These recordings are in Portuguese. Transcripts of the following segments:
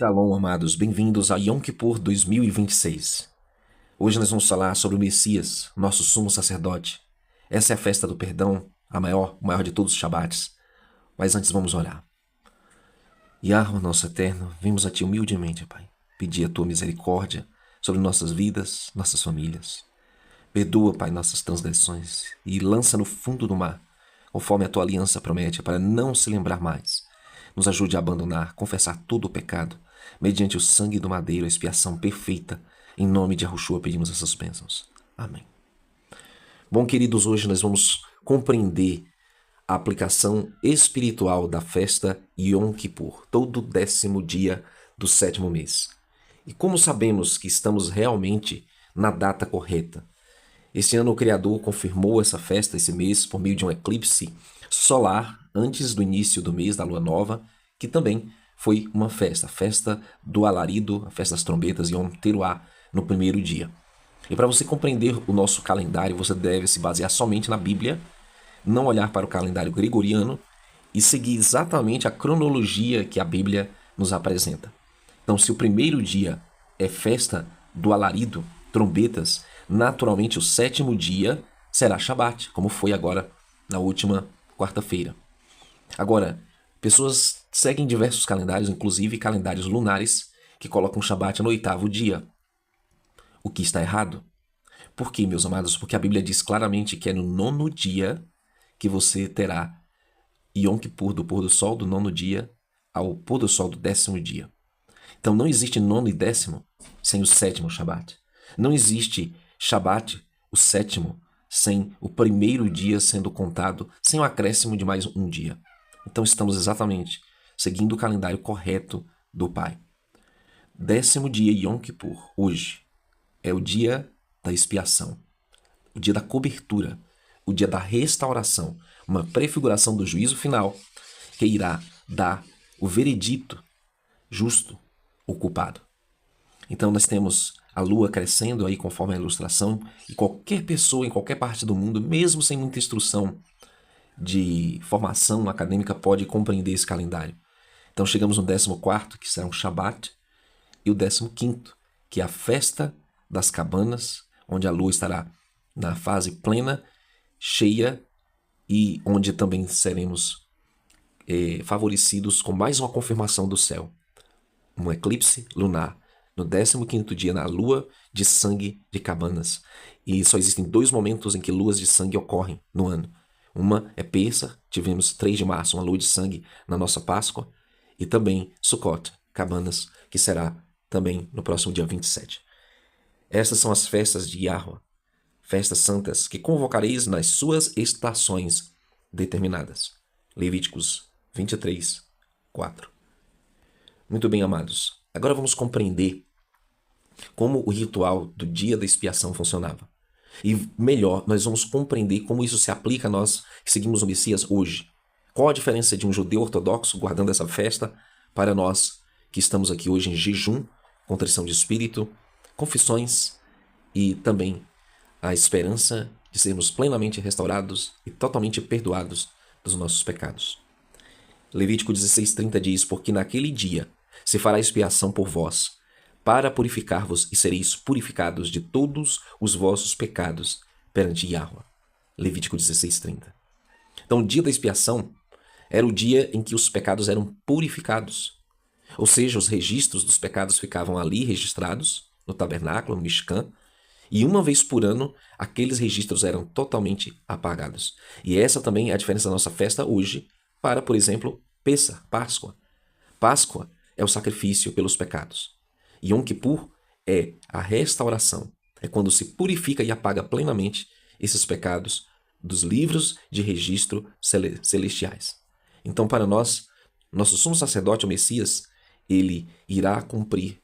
Shalom, amados, bem-vindos a Yom Kippur 2026. Hoje nós vamos falar sobre o Messias, nosso sumo sacerdote. Essa é a festa do perdão, o maior de todos os Shabbats. Mas antes vamos orar. Yahweh, nosso eterno, vimos a Ti humildemente, Pai, pedir a Tua misericórdia sobre nossas vidas, nossas famílias. Perdoa, Pai, nossas transgressões e lança no fundo do mar, conforme a Tua aliança promete, para não se lembrar mais. Nos ajude a abandonar, confessar todo o pecado, mediante o sangue do madeiro, a expiação perfeita. Em nome de Yahushua pedimos essas bênçãos. Amém. Bom, queridos, hoje nós vamos compreender a aplicação espiritual da festa Yom Kippur, todo 10º dia do 7º mês. E como sabemos que estamos realmente na data correta? Este ano o Criador confirmou essa festa, esse mês, por meio de um eclipse solar antes do início do mês da lua nova, que também foi uma festa, a festa do alarido, a festa das trombetas, Yom Teruah, no primeiro dia. E para você compreender o nosso calendário, você deve se basear somente na Bíblia, não olhar para o calendário gregoriano e seguir exatamente a cronologia que a Bíblia nos apresenta. Então, se o primeiro dia é festa do alarido, trombetas, naturalmente o 7º dia será Shabat, como foi agora na última quarta-feira. Agora, pessoas seguem diversos calendários, inclusive calendários lunares, que colocam Shabat no 8º dia. O que está errado? Por quê, meus amados? Porque a Bíblia diz claramente que é no 9º dia que você terá Yom Kippur, do pôr do sol do 9º dia ao pôr do sol do 10º dia. Então não existe 9º e 10º sem o 7º Shabat. Não existe Shabat, o 7º, sem o primeiro dia sendo contado, sem o acréscimo de mais um dia. Então estamos exatamente seguindo o calendário correto do Pai. 10º dia Yom Kippur, hoje, é o dia da expiação, o dia da cobertura, o dia da restauração, uma prefiguração do juízo final que irá dar o veredito justo ao culpado. Então nós temos a lua crescendo aí conforme a ilustração, e qualquer pessoa em qualquer parte do mundo, mesmo sem muita instrução de formação acadêmica, pode compreender esse calendário. Então chegamos no 14º, que será um Shabat, e o 15º, que é a festa das cabanas, onde a lua estará na fase plena, cheia, e onde também seremos favorecidos com mais uma confirmação do céu. Um eclipse lunar no 15º dia, na lua de sangue de cabanas. E só existem 2 momentos em que luas de sangue ocorrem no ano. Uma é Pêssar, tivemos 3 de março, uma lua de sangue na nossa Páscoa, e também Sukkot, cabanas, que será também no próximo dia 27. Essas são as festas de Yahweh, festas santas, que convocareis nas suas estações determinadas. Levíticos 23, 4. Muito bem, amados. Agora vamos compreender como o ritual do dia da expiação funcionava. E melhor, nós vamos compreender como isso se aplica a nós que seguimos o Messias hoje. Qual a diferença de um judeu ortodoxo guardando essa festa para nós que estamos aqui hoje em jejum, contrição de espírito, confissões e também a esperança de sermos plenamente restaurados e totalmente perdoados dos nossos pecados. Levítico 16:30 diz: porque naquele dia se fará expiação por vós, para purificar-vos, e sereis purificados de todos os vossos pecados perante Yahweh. Levítico 16:30. Então, o dia da expiação era o dia em que os pecados eram purificados. Ou seja, os registros dos pecados ficavam ali registrados, no tabernáculo, no Mishkan, e uma vez por ano, aqueles registros eram totalmente apagados. E essa também é a diferença da nossa festa hoje para, por exemplo, Pêssar, Páscoa. Páscoa é o sacrifício pelos pecados. Yom Kippur é a restauração. É quando se purifica e apaga plenamente esses pecados dos livros de registro celestiais. Então, para nós, nosso sumo sacerdote, o Messias, ele irá cumprir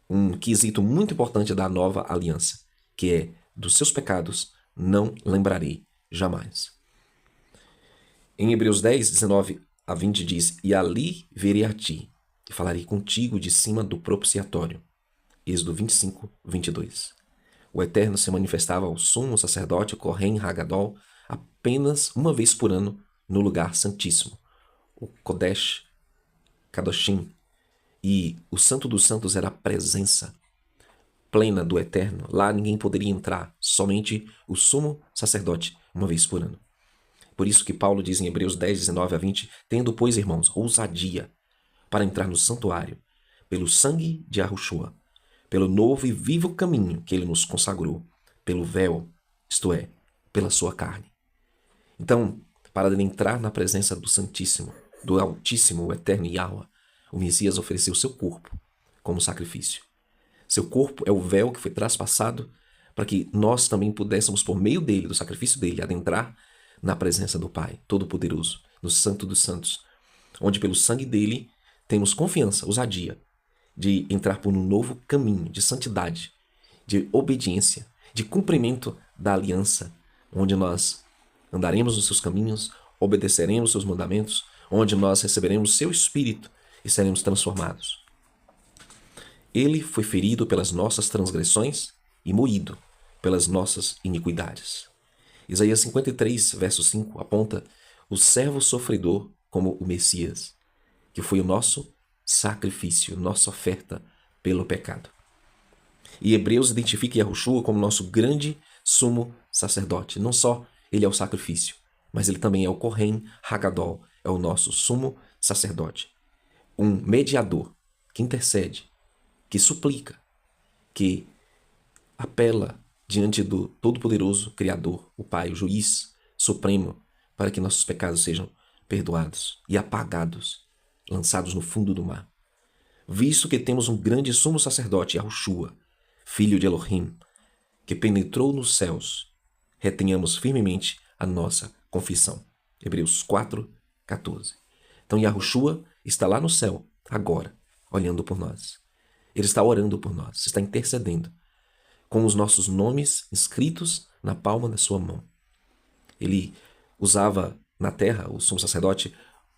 um quesito muito importante da nova aliança, que é: dos seus pecados não lembrarei jamais. Em Hebreus 10, 19-20 diz: e ali verei a ti, e falarei contigo de cima do propiciatório. Êxodo 25, 22. O Eterno se manifestava ao sumo sacerdote, o Kohen Hagadol, apenas uma vez por ano no lugar santíssimo, o Kodesh Kadoshim, E o Santo dos Santos era a presença plena do Eterno. Lá ninguém poderia entrar, somente o sumo sacerdote, uma vez por ano. Por isso que Paulo diz em Hebreus 10, 19 a 20, tendo, pois, irmãos, ousadia para entrar no santuário, pelo sangue de Yahushua, pelo novo e vivo caminho que ele nos consagrou, pelo véu, isto é, pela sua carne. Então, para ele entrar na presença do Santíssimo, do Altíssimo, o Eterno Yahweh, o Messias ofereceu seu corpo como sacrifício. Seu corpo é o véu que foi traspassado para que nós também pudéssemos, por meio dele, do sacrifício dele, adentrar na presença do Pai Todo-Poderoso, no Santo dos Santos, onde pelo sangue dele temos confiança, ousadia, de entrar por um novo caminho de santidade, de obediência, de cumprimento da aliança, onde nós andaremos nos seus caminhos, obedeceremos seus mandamentos, onde nós receberemos seu Espírito e seremos transformados. Ele foi ferido pelas nossas transgressões e moído pelas nossas iniquidades. Isaías 53, verso 5, aponta o servo sofredor como o Messias, que foi o nosso sacrifício, nossa oferta pelo pecado. E Hebreus identifica Yahushua como nosso grande sumo sacerdote. Não só ele é o sacrifício, mas ele também é o Kohen Hagadol, é o nosso sumo sacerdote. Um mediador que intercede, que suplica, que apela diante do Todo-Poderoso Criador, o Pai, o Juiz Supremo, para que nossos pecados sejam perdoados e apagados, lançados no fundo do mar. Visto que temos um grande sumo sacerdote, Yahushua, filho de Elohim, que penetrou nos céus, retenhamos firmemente a nossa confissão. Hebreus 4, 14. Então Yahushua está lá no céu, agora, olhando por nós. Ele está orando por nós, está intercedendo, com os nossos nomes escritos na palma da sua mão. Ele usava na terra, o sumo sacerdote,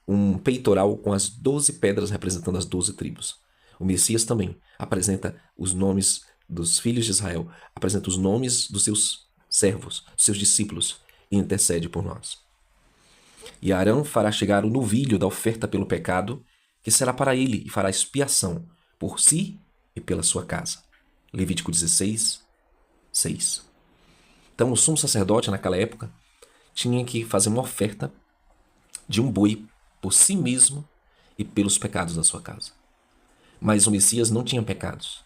um peitoral com as 12 pedras representando as 12 tribos. O Messias também apresenta os nomes dos filhos de Israel, apresenta os nomes dos seus servos, seus discípulos, e intercede por nós. E Arão fará chegar o novilho da oferta pelo pecado, que será para ele, e fará expiação por si e pela sua casa. Levítico 16, 6. Então o sumo sacerdote naquela época tinha que fazer uma oferta de um boi por si mesmo e pelos pecados da sua casa. Mas o Messias não tinha pecados.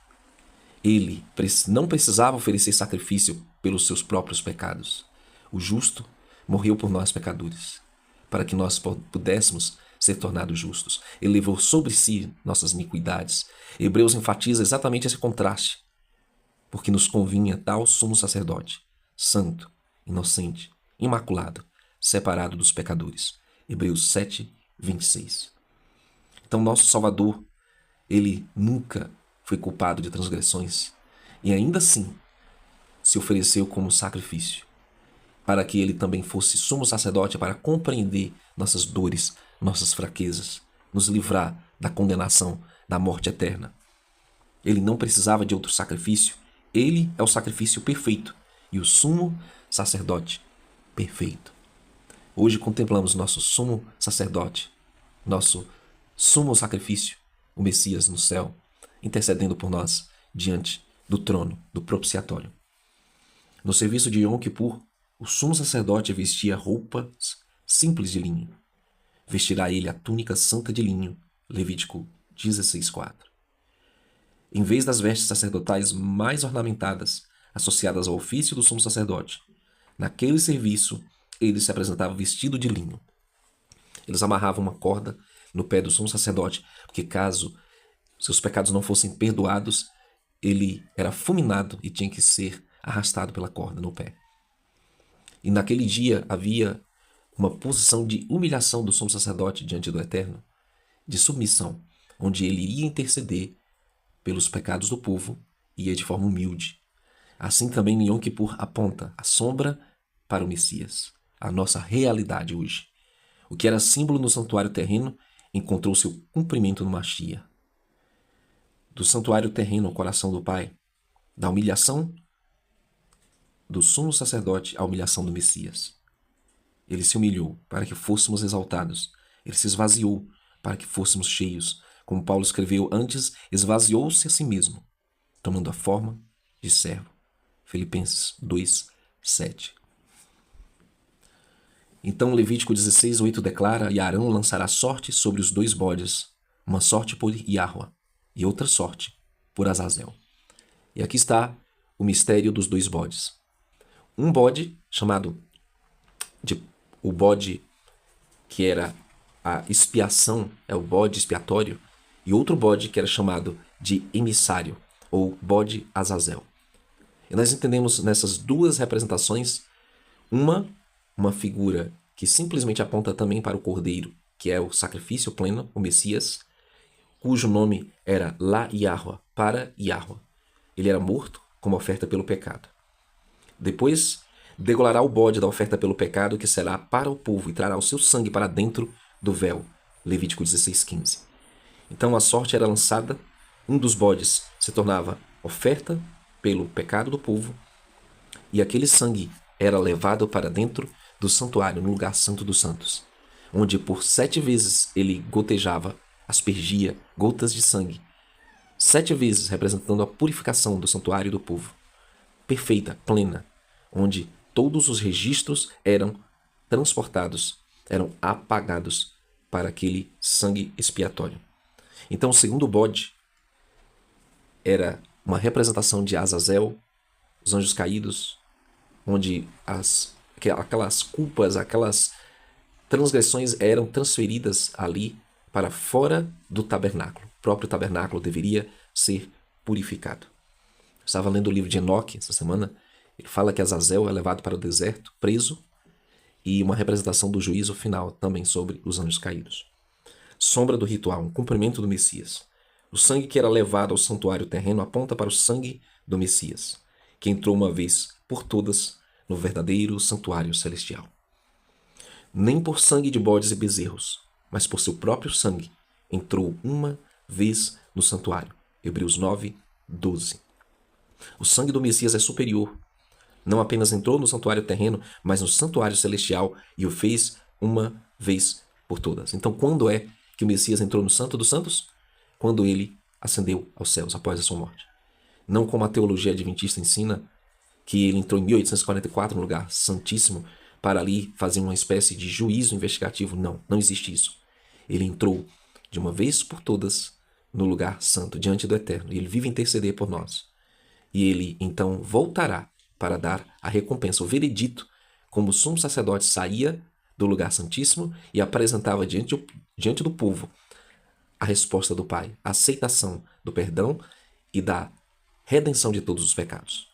Ele não precisava oferecer sacrifício pelos seus próprios pecados. O justo morreu por nós pecadores, para que nós pudéssemos ser tornados justos. Ele levou sobre si nossas iniquidades. Hebreus enfatiza exatamente esse contraste, porque nos convinha tal sumo sacerdote, santo, inocente, imaculado, separado dos pecadores. Hebreus 7, 26. Então nosso Salvador, ele nunca foi culpado de transgressões e ainda assim se ofereceu como sacrifício, para que ele também fosse sumo sacerdote para compreender nossas dores, nossas fraquezas, nos livrar da condenação, da morte eterna. Ele não precisava de outro sacrifício, ele é o sacrifício perfeito e o sumo sacerdote perfeito. Hoje contemplamos nosso sumo sacerdote, nosso sumo sacrifício, o Messias no céu, intercedendo por nós diante do trono, do propiciatório. No serviço de Yom Kippur, o sumo sacerdote vestia roupas simples de linho. Vestirá ele a túnica santa de linho. Levítico 16:4. Em vez das vestes sacerdotais mais ornamentadas, associadas ao ofício do sumo sacerdote, naquele serviço ele se apresentava vestido de linho. Eles amarravam uma corda no pé do sumo sacerdote, porque caso seus pecados não fossem perdoados, ele era fulminado e tinha que ser arrastado pela corda no pé. E naquele dia havia uma posição de humilhação do sumo sacerdote diante do Eterno, de submissão, onde ele iria interceder pelos pecados do povo e ia de forma humilde. Assim também Yom Kippur aponta a sombra para o Messias, a nossa realidade hoje. O que era símbolo no santuário terreno encontrou seu cumprimento no Mashiach. Do santuário terreno ao coração do Pai, da humilhação do sumo sacerdote à humilhação do Messias. Ele se humilhou para que fôssemos exaltados. Ele se esvaziou para que fôssemos cheios, Como Paulo escreveu antes, esvaziou-se a si mesmo, tomando a forma de servo. Filipenses 2:7. Então Levítico 16:8 declara: E Arão lançará sorte sobre os 2 bodes, uma sorte por Iahua e outra sorte por Azazel. E aqui está o mistério dos 2 bodes. Um bode, chamado de o bode que era a expiação, é o bode expiatório, e outro bode que era chamado de emissário, ou bode Azazel. E nós entendemos nessas 2 representações uma figura que simplesmente aponta também para o Cordeiro, que é o sacrifício pleno, o Messias, cujo nome era La Yahua, para Yahua. Ele era morto como oferta pelo pecado. Depois degolará o bode da oferta pelo pecado, que será para o povo, e trará o seu sangue para dentro do véu. Levítico 16:15. Então a sorte era lançada, um dos bodes se tornava oferta pelo pecado do povo, e aquele sangue era levado para dentro do santuário, no lugar santo dos santos, onde por 7 vezes ele gotejava, aspergia gotas de sangue, 7 vezes representando a purificação do santuário do povo, perfeita, plena, onde todos os registros eram transportados, eram apagados para aquele sangue expiatório. Então o segundo bode era uma representação de Azazel, os anjos caídos, onde aquelas culpas, aquelas transgressões eram transferidas ali para fora do tabernáculo. O próprio tabernáculo deveria ser purificado. Eu estava lendo o livro de Enoque essa semana. Ele fala que Azazel é levado para o deserto, preso, e uma representação do juízo final também sobre os anjos caídos. Sombra do ritual, um cumprimento do Messias. O sangue que era levado ao santuário terreno aponta para o sangue do Messias, que entrou uma vez por todas no verdadeiro santuário celestial. Nem por sangue de bodes e bezerros, mas por seu próprio sangue, entrou uma vez no santuário. Hebreus 9:12. O sangue do Messias é superior. Não apenas entrou no santuário terreno, mas no santuário celestial, e o fez uma vez por todas. Então, quando é que o Messias entrou no Santo dos Santos? Quando ele ascendeu aos céus após a sua morte. Não como a teologia adventista ensina, que ele entrou em 1844 no lugar santíssimo para ali fazer uma espécie de juízo investigativo. Não existe isso. Ele entrou de uma vez por todas no lugar santo, diante do Eterno, e ele vive interceder por nós. E ele, então, voltará para dar a recompensa, o veredito, como o sumo sacerdote saía do lugar santíssimo e apresentava diante do povo a resposta do Pai, a aceitação do perdão e da redenção de todos os pecados.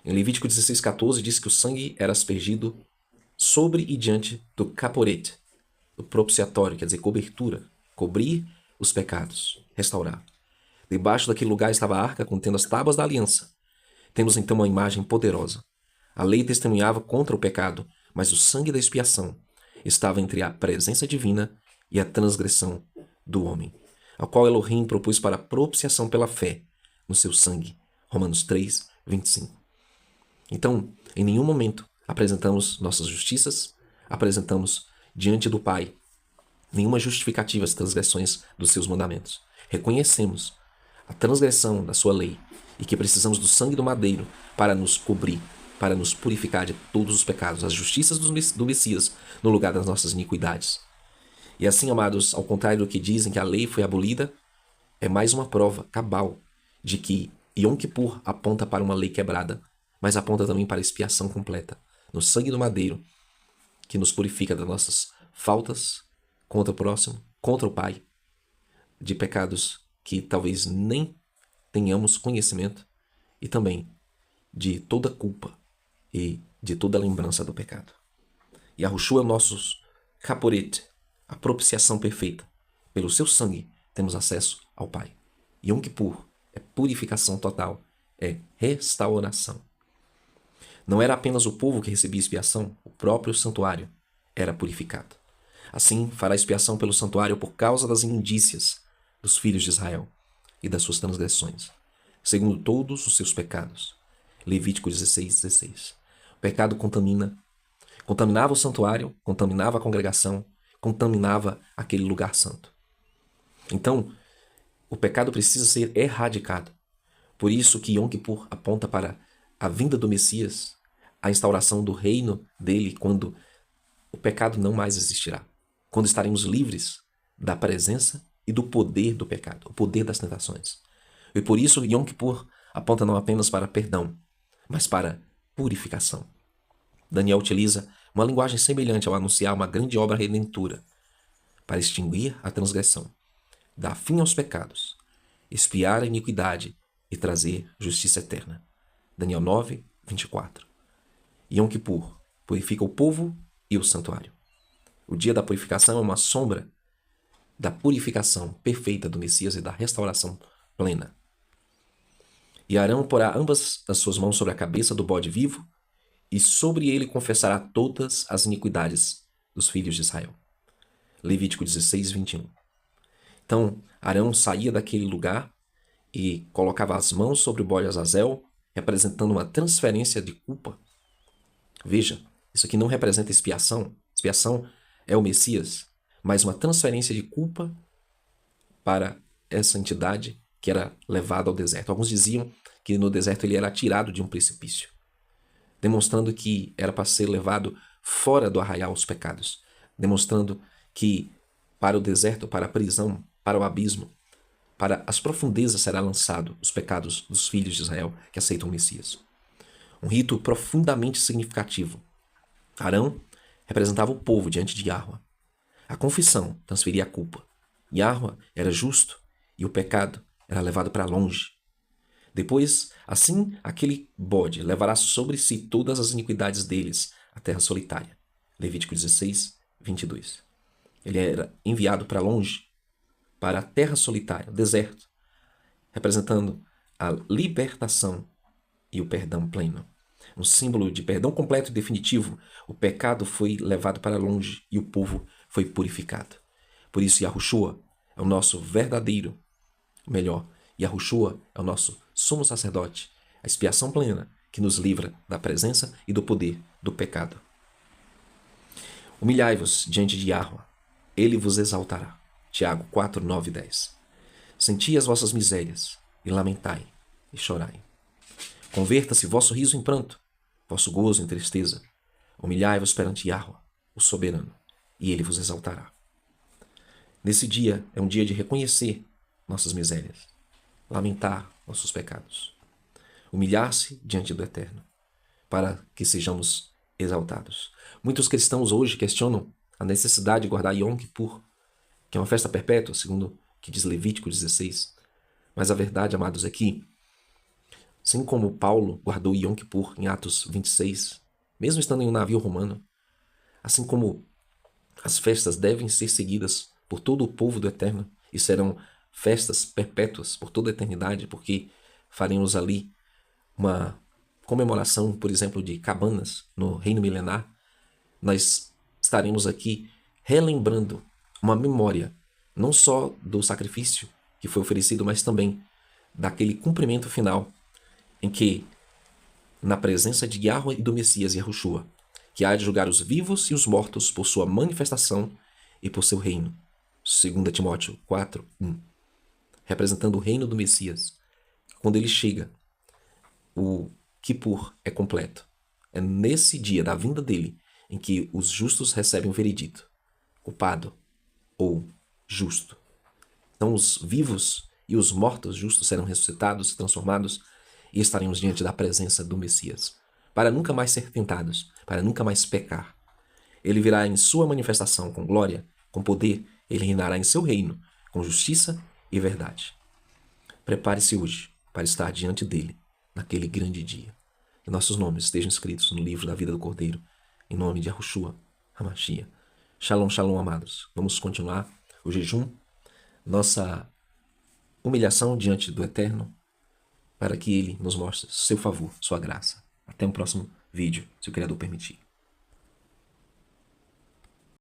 Em Levítico 16:14 diz que o sangue era aspergido sobre e diante do caporete, do propiciatório, quer dizer, cobertura, cobrir os pecados, restaurar. Debaixo daquele lugar estava a arca contendo as tábuas da aliança. Temos então uma imagem poderosa. A lei testemunhava contra o pecado, mas o sangue da expiação estava entre a presença divina e a transgressão do homem, ao qual Elohim propôs para a propiciação pela fé no seu sangue. Romanos 3:25. Então, em nenhum momento apresentamos nossas justiças, apresentamos diante do Pai nenhuma justificativa às transgressões dos seus mandamentos. Reconhecemos a transgressão da sua lei e que precisamos do sangue do madeiro para nos cobrir, para nos purificar de todos os pecados, as justiças do Messias no lugar das nossas iniquidades. E assim, amados, ao contrário do que dizem que a lei foi abolida, é mais uma prova cabal de que Yom Kippur aponta para uma lei quebrada, mas aponta também para a expiação completa, no sangue do madeiro, que nos purifica das nossas faltas contra o próximo, contra o Pai, de pecados que talvez nem tenhamos conhecimento, e também de toda culpa e de toda lembrança do pecado. E Yahushua é o nosso caporete, a propiciação perfeita. Pelo seu sangue temos acesso ao Pai. Yom Kippur é purificação total, é restauração. Não era apenas o povo que recebia expiação, o próprio santuário era purificado. Assim, fará expiação pelo santuário por causa das imundícias dos filhos de Israel e das suas transgressões, segundo todos os seus pecados. Levítico 16:16. O pecado contaminava o santuário, contaminava a congregação, contaminava aquele lugar santo. Então, o pecado precisa ser erradicado. Por isso que Yom Kippur aponta para a vinda do Messias, a instauração do reino dele, quando o pecado não mais existirá. Quando estaremos livres da presença e do poder do pecado, o poder das tentações. E por isso Yom Kippur aponta não apenas para perdão, mas para purificação. Daniel utiliza uma linguagem semelhante ao anunciar uma grande obra redentora para extinguir a transgressão, dar fim aos pecados, expiar a iniquidade e trazer justiça eterna. Daniel 9, 24. Yom Kippur purifica o povo e o santuário. O dia da purificação é uma sombra da purificação perfeita do Messias e da restauração plena. E Arão porá ambas as suas mãos sobre a cabeça do bode vivo, e sobre ele confessará todas as iniquidades dos filhos de Israel. Levítico 16, 21. Então, Arão saía daquele lugar e colocava as mãos sobre o bode Azazel, representando uma transferência de culpa. Veja, isso aqui não representa expiação. Expiação é o Messias, mas uma transferência de culpa para essa entidade que era levada ao deserto. Alguns diziam que no deserto ele era tirado de um precipício, demonstrando que era para ser levado fora do arraial aos pecados, demonstrando que para o deserto, para a prisão, para o abismo, para as profundezas será lançado os pecados dos filhos de Israel que aceitam o Messias. Um rito profundamente significativo. Arão representava o povo diante de Yahweh. A confissão transferia a culpa. Yahweh era justo e o pecado era levado para longe. Depois, assim, aquele bode levará sobre si todas as iniquidades deles, a terra solitária. Levítico 16, 22. Ele era enviado para longe, para a terra solitária, o deserto, representando a libertação e o perdão pleno. Um símbolo de perdão completo e definitivo, o pecado foi levado para longe e o povo foi purificado. Por isso, Yahushua é o nosso verdadeiro, Yahushua é o nosso sumo sacerdote, a expiação plena que nos livra da presença e do poder do pecado. Humilhai-vos diante de Yahweh, ele vos exaltará. Tiago 4, 9 e 10. Senti as vossas misérias, e lamentai, e chorai. Converta-se vosso riso em pranto, vosso gozo em tristeza. Humilhai-vos perante Yahweh, o soberano, e ele vos exaltará. Nesse dia é um dia de reconhecer nossas misérias, lamentar nossos pecados, humilhar-se diante do Eterno, para que sejamos exaltados. Muitos cristãos hoje questionam a necessidade de guardar Yom Kippur, que é uma festa perpétua, segundo o que diz Levítico 16. Mas a verdade, amados, é que, assim como Paulo guardou Yom Kippur em Atos 26, mesmo estando em um navio romano, assim como as festas devem ser seguidas por todo o povo do Eterno e serão festas perpétuas por toda a eternidade, porque faremos ali uma comemoração, por exemplo, de cabanas no reino milenar, nós estaremos aqui relembrando uma memória, não só do sacrifício que foi oferecido, mas também daquele cumprimento final em que, na presença de Yahweh e do Messias Yahushua, que há de julgar os vivos e os mortos por sua manifestação e por seu reino. 2 Timóteo 4, 1. Representando o reino do Messias. Quando ele chega, o Kippur é completo. É nesse dia da vinda dele em que os justos recebem o veredito, culpado ou justo. Então os vivos e os mortos justos serão ressuscitados, transformados, e estaremos diante da presença do Messias, para nunca mais ser tentados, para nunca mais pecar. Ele virá em sua manifestação com glória, com poder, ele reinará em seu reino, com justiça e verdade. Prepare-se hoje para estar diante dele, naquele grande dia. Que nossos nomes estejam escritos no livro da vida do Cordeiro, em nome de Yahushua HaMashiach. Shalom, shalom, amados. Vamos continuar o jejum, nossa humilhação diante do Eterno, para que Ele nos mostre seu favor, sua graça. Até o próximo vídeo, se o Criador permitir.